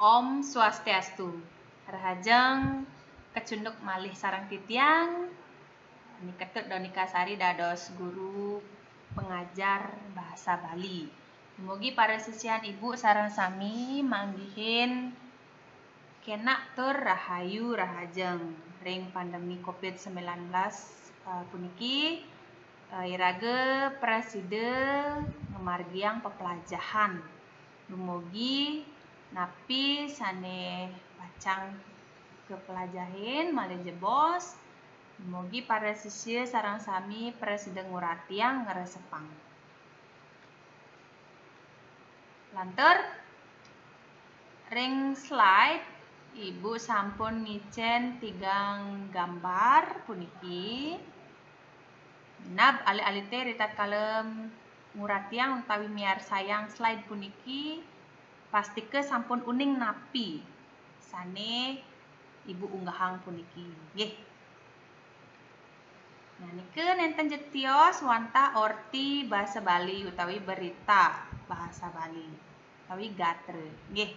Om Swastiastu. Rahajeng kecunduk malih sareng titiang. Ini ketut Donika Sari dados guru pengajar bahasa Bali. Mugi para sisian ibu sareng sami manggihin kenak tur rahayu rahajeng ring pandemi COVID-19 puniki irage preside ngamargiang pepelajahan. Dumugi napi sane bacang kepelajahin malih jebos. Dumugi para sisya sareng sami preside nguratiang ngaresepang. Lantur ring slide ibu sampun ngicen tigang gambar puniki. Nab alih-alih ritat kalem nguratiang utawi miar sayang slide puniki pastike sampun uning napi sane ibu unggahang puniki nggih. Nah nike nenten jetios wanta orti bahasa Bali utawi berita bahasa Bali utawi gatre nggih.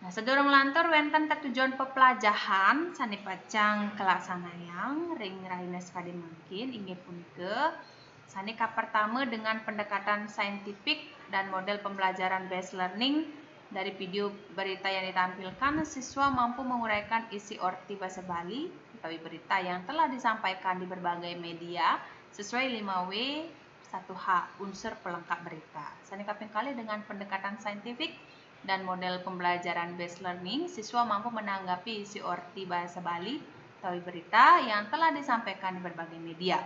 Nah sedurung lantur wenten ketujuan pepelajahan sane pacang kelaksanayang ring rahina sekadi mungkin inggih punika sane pertama dengan pendekatan saintifik dan model pembelajaran based learning. Dari video berita yang ditampilkan, siswa mampu menguraikan isi orti bahasa Bali utawi berita yang telah disampaikan di berbagai media sesuai 5W 1H unsur pelengkap berita. Sane kaping kali dengan pendekatan saintifik dan model pembelajaran based learning, siswa mampu menanggapi isi orti bahasa Bali utawi berita yang telah disampaikan di berbagai media.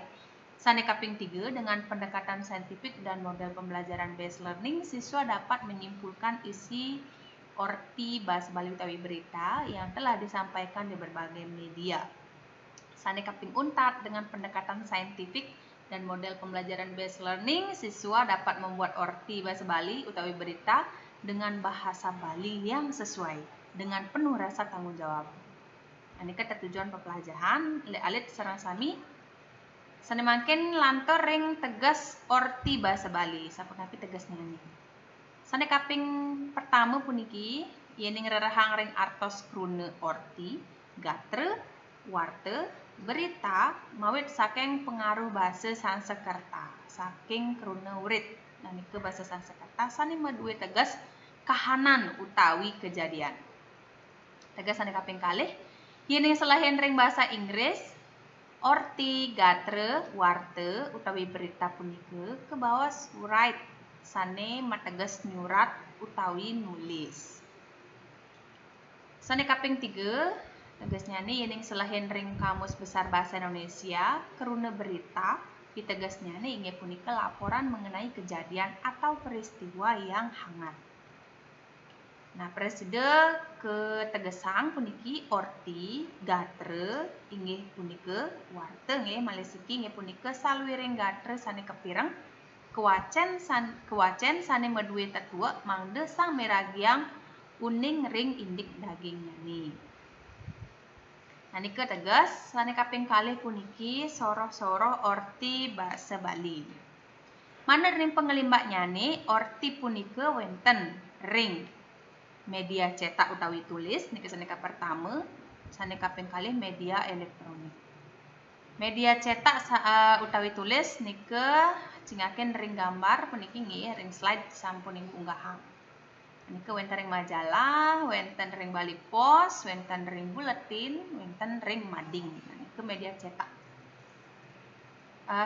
Sane kaping 3 dengan pendekatan saintifik dan model pembelajaran based learning, siswa dapat menyimpulkan isi orti bahasa Bali utawi berita yang telah disampaikan di berbagai media. Sane kaping 4 dengan pendekatan saintifik dan model pembelajaran based learning, siswa dapat membuat orti bahasa Bali utawi berita dengan bahasa Bali yang sesuai dengan penuh rasa tanggung jawab. Ini tujuan pepelajaran alit sareng sami sane mangkin lantur ring tegas orti bahasa Bali. Sapunapi tegasnya ini. Sane kaping pertama puniki yening rerahang ring artos krune orti, gatre, warte, berita mawit saking pengaruh bahasa Sanskerta, saking krune urit. Nah nike bahasa Sanskerta sane maduwe tegas kahanan utawi kejadian. Tegas sane kaping kalih yening selahen ring bahasa Inggris orti, gatre, warte utawi berita punika kebawas write sane mateges nyurat utawi nulis. Sane kaping 3 tegasnya nih yening selahen ring kamus besar bahasa Indonesia keruna berita ditegasnya nih inggih punika laporan mengenai kejadian atau peristiwa yang hangat. Nah, preside ketegesang puniki orti, gatre, inggih punika warte nggih malih siki inggih punika saluwiring gatre sane kepireng kewacen sane maduwe tetua mangde sang meragiang uning ring indik daging nyani. Nah nike tegas sane kaping kalih puniki soroh-soroh orti bahasa Bali. Mana ring pengelimbak nyane orti punika wenten ring media cetak utawi tulis niki sane pertama, sane kaping kalih media elektronik. Media cetak utawi tulis nike cingaken ring gambar puniki nggih ring slide sampun unggahan. Nike wenten ring majalah, wenten ring Bali Pos, wenten ring buletin, wenten ring mading. Nah, nike media cetak.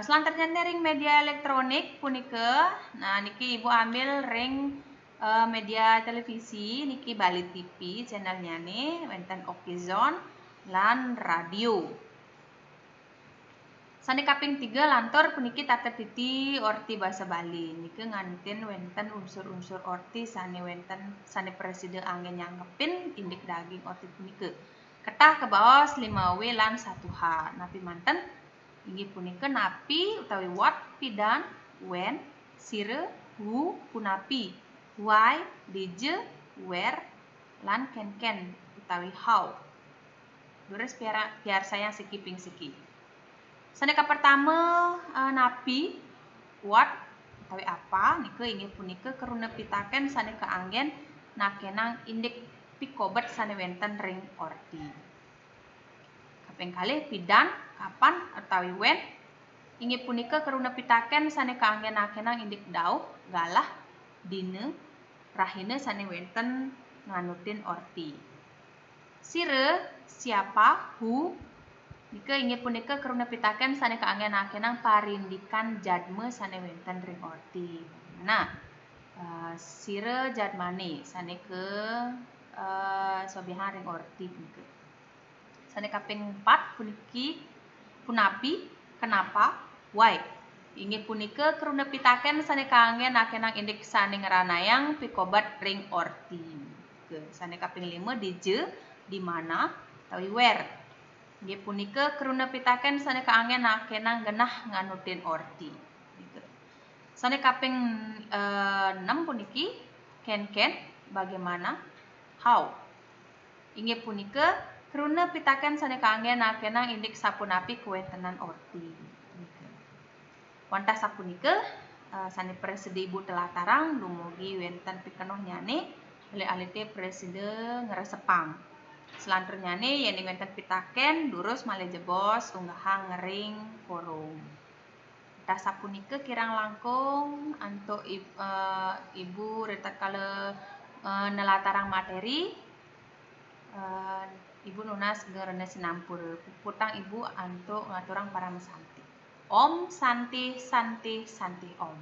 Selanjutnya ring media elektronik punika, nah niki ibu ambil ring media televisi niki Bali TV channelnya nih wenten Okizon lan radio. Sane kaping 3 lantur puniki tata titi orti bahasa Bali niki ngantin wenten unsur-unsur orti sane wenten sane preside angin nyanggepin indik daging orti punika ketah kebawas 5W lan 1H napi manten inggih punika napi utawi what, pidan, when, sire, who, punapi, why, dije, where, lan ken utawi how. Dures biar sayang siki ping siki. Sane pertama napi what utawi apa nike inggih punika keruna pitaken sane keanggen nakenang indik pikobat sane wenten ring orti. Kaping kalih pidan, kapan utawi wen inggih punika karuna pitaken sane kaanggen nakenang indik dauh, galah, dina, rahina sane wenten nganutin orti. Sire, siapa, who, nika inggih punika karuna pitaken sane kaanggen nakenang parindikan jadme sane wenten ring orti. Nah, sire jadmane sane ke sobihan ring orti punika. Sane kaping 4 puniki punapi, kenapa, why. Inggih punika karuna pitaken sane kaanggen nakenang indik sane ngeranayang pikobat ring orti. Sane kaping 5 dije, di mana, utawi where. Inggih punika karuna pitaken sane kaanggen nakenang genah nganutin orti. Sane kaping 6 puniki can, bagaimana, how. Inggih punika karuna pitaken sane kaanggen nakenang indik sapunapi kuwentenan orti. Wantah sapunika sane preside Ibu telatarang dumugi wenten pikenoh nyane alih-alih preside ngresepang. Selantur nyane yen wenten pitaken durus malih jebos unggahang ngering forum. Wantah sapunika kirang langkung antuk Ibu retak kala nelatarang materi. Ibu nunas gerene sinampur putang Ibu antuk ngaturang para mesanti. Om Santi Santi Santi Om.